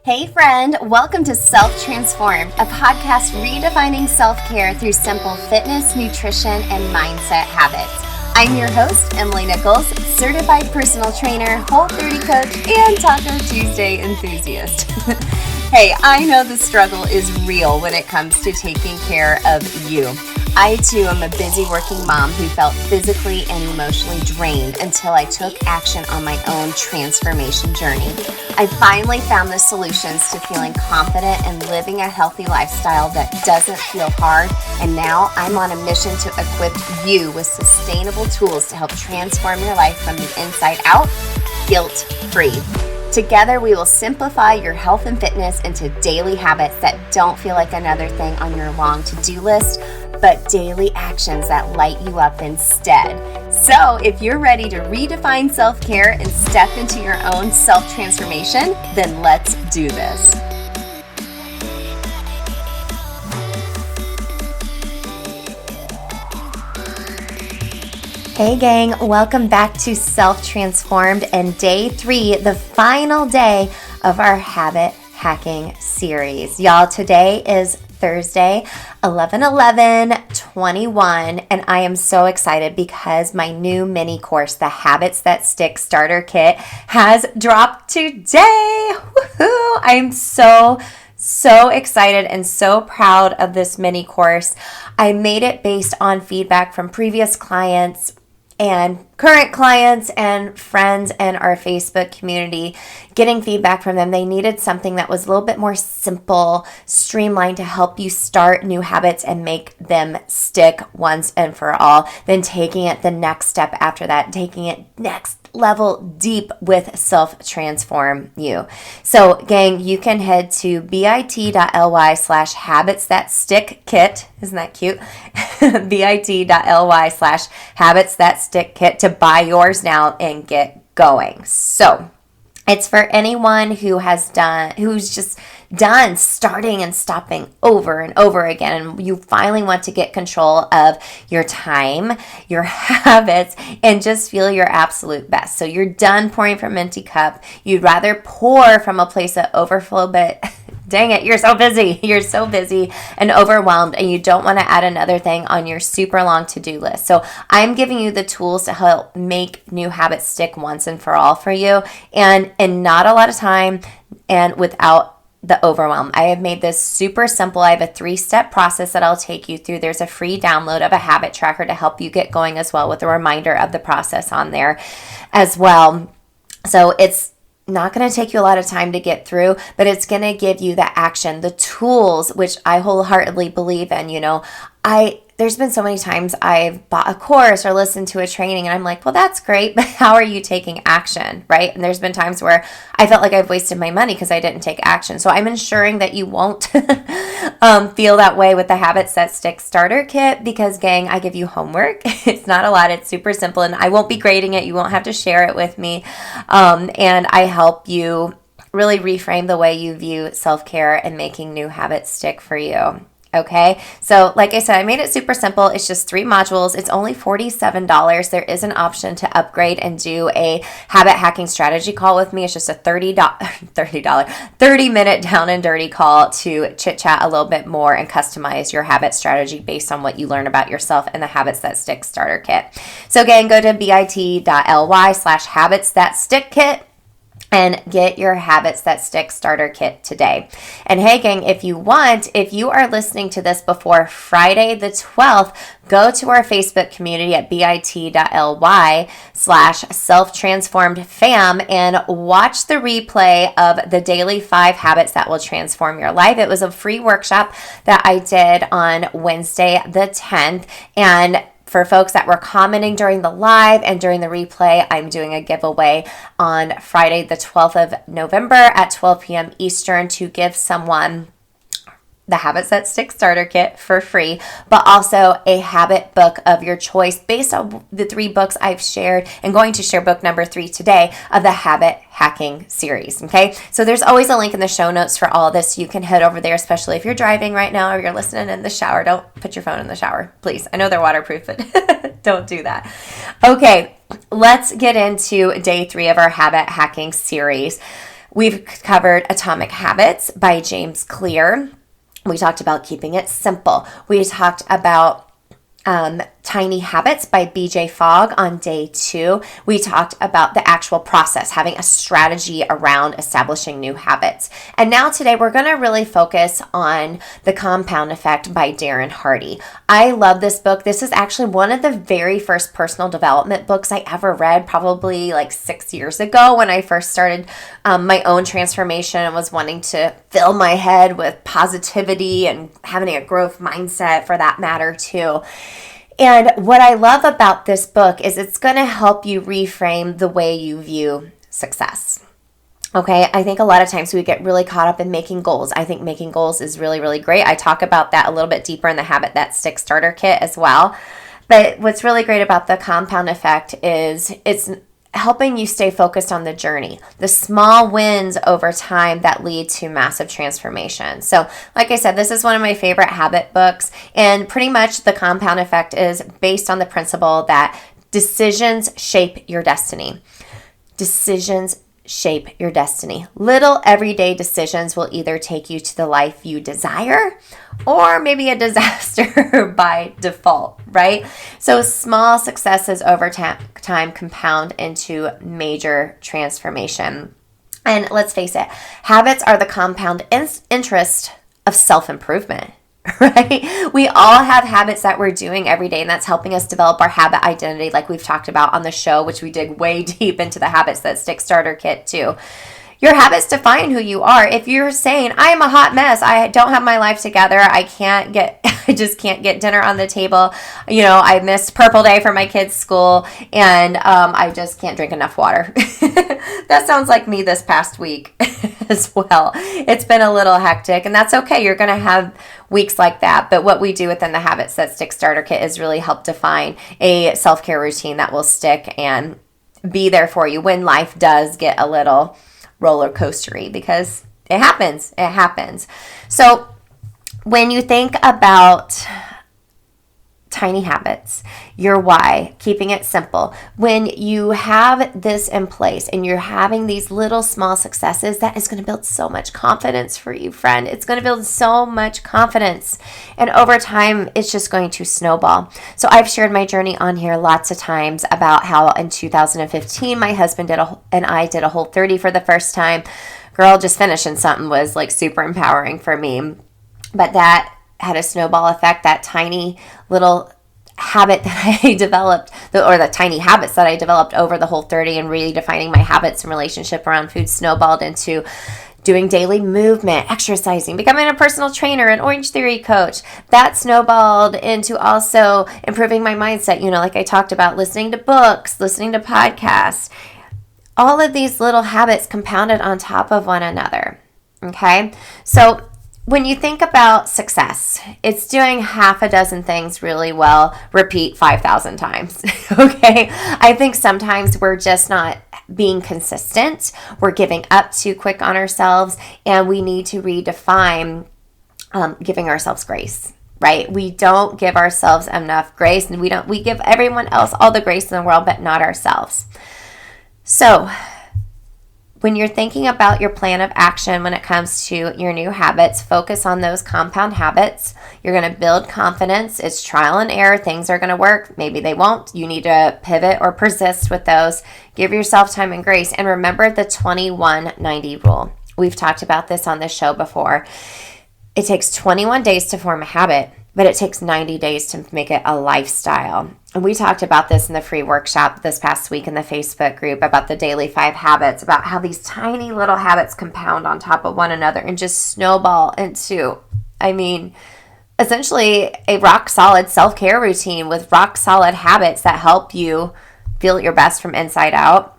Hey friend, welcome to Self-Transformed, a podcast redefining self-care through simple fitness, nutrition, and mindset habits. I'm your host, Emily Nichols, certified personal trainer, Whole30 coach, and Taco Tuesday enthusiast. Hey, I know the struggle is real when it comes to taking care of you. I too am a busy working mom who felt physically and emotionally drained until I took action on my own transformation journey. I finally found the solutions to feeling confident and living a healthy lifestyle that doesn't feel hard, and now I'm on a mission to equip you with sustainable tools to help transform your life from the inside out, guilt-free. Together, we will simplify your health and fitness into daily habits that don't feel like another thing on your long to-do list, but daily actions that light you up instead. So if you're ready to redefine self-care and step into your own self-transformation, then let's do this. Hey gang, welcome back to Self-Transformed and day 3, the final day of our habit hacking series. Y'all, today is Thursday, 11/11/21, and I am so excited because my new mini course, the Habits That Stick Starter Kit, has dropped today. Woohoo! I'm so excited and so proud of this mini course. I made it based on feedback from previous clients and current clients and friends and our Facebook community, getting feedback from them. They needed something that was a little bit more simple, streamlined to help you start new habits and make them stick once and for all. Then taking it the next step after that, taking it next level deep with Self-Transform You. So gang, you can head to bit.ly/habits-that-stick-kit. Isn't that cute? bit.ly/habits-that-stick-kit to buy yours now and get going. So it's for anyone who's just done starting and stopping over and over again, and you finally want to get control of your time, your habits, and just feel your absolute best. So you're done pouring from an empty cup. You'd rather pour from a place of overflow, but dang it, you're so busy and overwhelmed, and you don't want to add another thing on your super long to-do list. So I'm giving you the tools to help make new habits stick once and for all for you, and in not a lot of time and without the overwhelm. I have made this super simple. I have a 3-step process that I'll take you through. There's a free download of a habit tracker to help you get going as well, with a reminder of the process on there as well. So it's not going to take you a lot of time to get through, but it's going to give you the action, the tools, which I wholeheartedly believe in. There's been so many times I've bought a course or listened to a training and I'm like, well, that's great, but how are you taking action, right? And there's been times where I felt like I've wasted my money because I didn't take action. So I'm ensuring that you won't feel that way with the Habits That Stick Starter Kit, because gang, I give you homework. It's not a lot. It's super simple, and I won't be grading it. You won't have to share it with me. And I help you really reframe the way you view self-care and making new habits stick for you. Okay, so like I said, I made it super simple. It's just 3 modules. It's only $47. There is an option to upgrade and do a habit hacking strategy call with me. It's just a $30-minute down and dirty call to chit chat a little bit more and customize your habit strategy based on what you learn about yourself and the Habits That Stick Starter Kit. So again, go to bit.ly/habits-that-stick-kit and get your Habits That Stick Starter Kit today. And hey gang, if you are listening to this before Friday the 12th, go to our Facebook community at bit.ly/self-transformed-fam and watch the replay of the daily 5 habits that will transform your life. It was a free workshop that I did on Wednesday the 10th, and for folks that were commenting during the live and during the replay, I'm doing a giveaway on Friday, the 12th of November at 12 p.m. Eastern to give someone the Habits That Stick Starter Kit for free, but also a habit book of your choice based on the 3 books I've shared, and going to share book number 3 today of the Habit Hacking series. Okay, so there's always a link in the show notes for all this. You can head over there, especially if you're driving right now or you're listening in the shower. Don't put your phone in the shower, please. I know they're waterproof, but don't do that. Okay, let's get into day 3 of our habit hacking series. We've covered Atomic Habits by James Clear. We talked about keeping it simple. We talked about Tiny Habits by BJ Fogg on day 2. We talked about the actual process, having a strategy around establishing new habits. And now today we're going to really focus on The Compound Effect by Darren Hardy. I love this book. This is actually one of the very first personal development books I ever read, probably like 6 years ago when I first started my own transformation and was wanting to fill my head with positivity and having a growth mindset for that matter too. And what I love about this book is it's going to help you reframe the way you view success. Okay, I think a lot of times we get really caught up in making goals. I think making goals is really, really great. I talk about that a little bit deeper in the Habit That Sticks starter kit as well. But what's really great about the compound effect is it's helping you stay focused on the journey, the small wins over time that lead to massive transformation. So, like I said, this is one of my favorite habit books, and pretty much the compound effect is based on the principle that decisions shape your destiny. Decisions shape your destiny. Little everyday decisions will either take you to the life you desire or maybe a disaster by default, right? So small successes over time compound into major transformation. And let's face it, habits are the compound interest of self-improvement. Right? We all have habits that we're doing every day, and that's helping us develop our habit identity, like we've talked about on the show, which we dig way deep into the Habits That Stick starter kit too. Your habits define who you are. If you're saying, I am a hot mess, I don't have my life together, I just can't get dinner on the table, I missed Purple Day for my kids' school, and I just can't drink enough water. That sounds like me this past week as well. It's been a little hectic, and that's okay. You're going to have weeks like that. But what we do within the Habits That Stick starter kit is really help define a self-care routine that will stick and be there for you when life does get a little roller coastery, because it happens. It happens. So when you think about tiny habits, your why, keeping it simple, when you have this in place and you're having these little small successes, that is going to build so much confidence for you, friend. It's going to build so much confidence. And over time, it's just going to snowball. So I've shared my journey on here lots of times about how in 2015, my husband and I did a Whole30 for the first time. Girl, just finishing something was like super empowering for me. But that had a snowball effect. That tiny little habit that I developed, or the tiny habits that I developed over the Whole30 and redefining my habits and relationship around food snowballed into doing daily movement, exercising, becoming a personal trainer, an Orange Theory coach. That snowballed into also improving my mindset, like I talked about, listening to books, listening to podcasts. All of these little habits compounded on top of one another. Okay? So when you think about success, it's doing half a dozen things really well, repeat 5,000 times, okay? I think sometimes we're just not being consistent. We're giving up too quick on ourselves, and we need to redefine giving ourselves grace, right? We don't give ourselves enough grace, and we give everyone else all the grace in the world, but not ourselves. So when you're thinking about your plan of action when it comes to your new habits, focus on those compound habits. You're going to build confidence. It's trial and error. Things are going to work. Maybe they won't. You need to pivot or persist with those. Give yourself time and grace. And remember the 21-90 rule. We've talked about this on this show before. It takes 21 days to form a habit, but it takes 90 days to make it a lifestyle. And we talked about this in the free workshop this past week in the Facebook group about the daily 5 habits, about how these tiny little habits compound on top of one another and just snowball into, essentially a rock solid self-care routine with rock solid habits that help you feel your best from inside out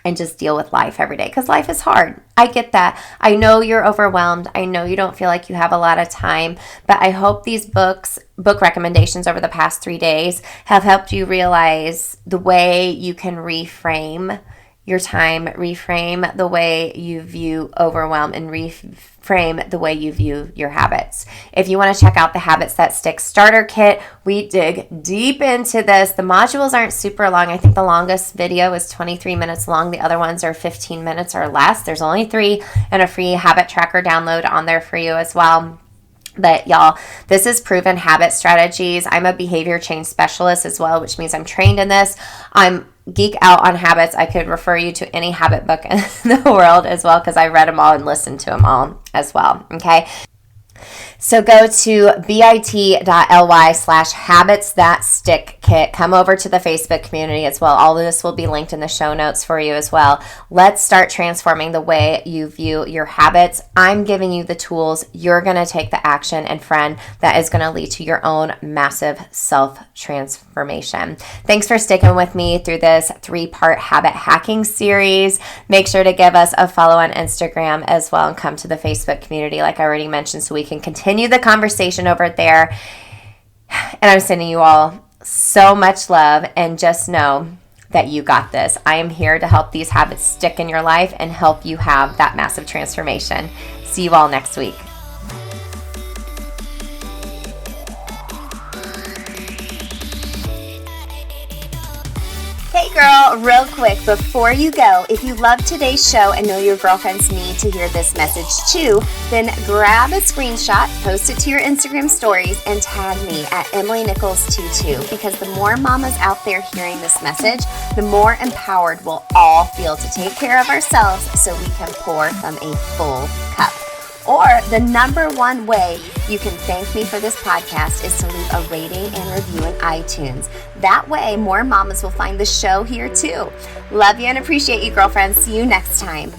and just deal with life every day, because life is hard. I get that. I know you're overwhelmed. I know you don't feel like you have a lot of time, but I hope these book recommendations over the past 3 days have helped you realize the way you can reframe your time, reframe the way you view overwhelm, and reframe the way you view your habits. If you want to check out the Habits That Stick starter kit, we dig deep into this. The modules aren't super long. I think the longest video is 23 minutes long. The other ones are 15 minutes or less. There's only 3, and a free habit tracker download on there for you as well. But y'all, this is proven habit strategies. I'm a behavior change specialist as well, which means I'm trained in this. I'm geek out on habits. I could refer you to any habit book in the world as well, because I read them all and listened to them all as well. Okay. So go to bit.ly/habits-that-stick-kit. Come over to the Facebook community as well. All of this will be linked in the show notes for you as well. Let's start transforming the way you view your habits. I'm giving you the tools. You're going to take the action, and friend, that is going to lead to your own massive self-transformation. Thanks for sticking with me through this 3-part habit hacking series. Make sure to give us a follow on Instagram as well, and come to the Facebook community like I already mentioned, so we can continue the conversation over there. And I'm sending you all so much love, and just know that you got this. I am here to help these habits stick in your life and help you have that massive transformation. See you all next week. Hey girl, real quick before you go, if you love today's show and know your girlfriends need to hear this message too, then grab a screenshot, post it to your Instagram stories, and tag me at EmilyNichols22, because the more mamas out there hearing this message, the more empowered we'll all feel to take care of ourselves so we can pour from a full cup. Or the number one way you can thank me for this podcast is to leave a rating and review in iTunes. That way, more mamas will find the show here too. Love you and appreciate you, girlfriends. See you next time.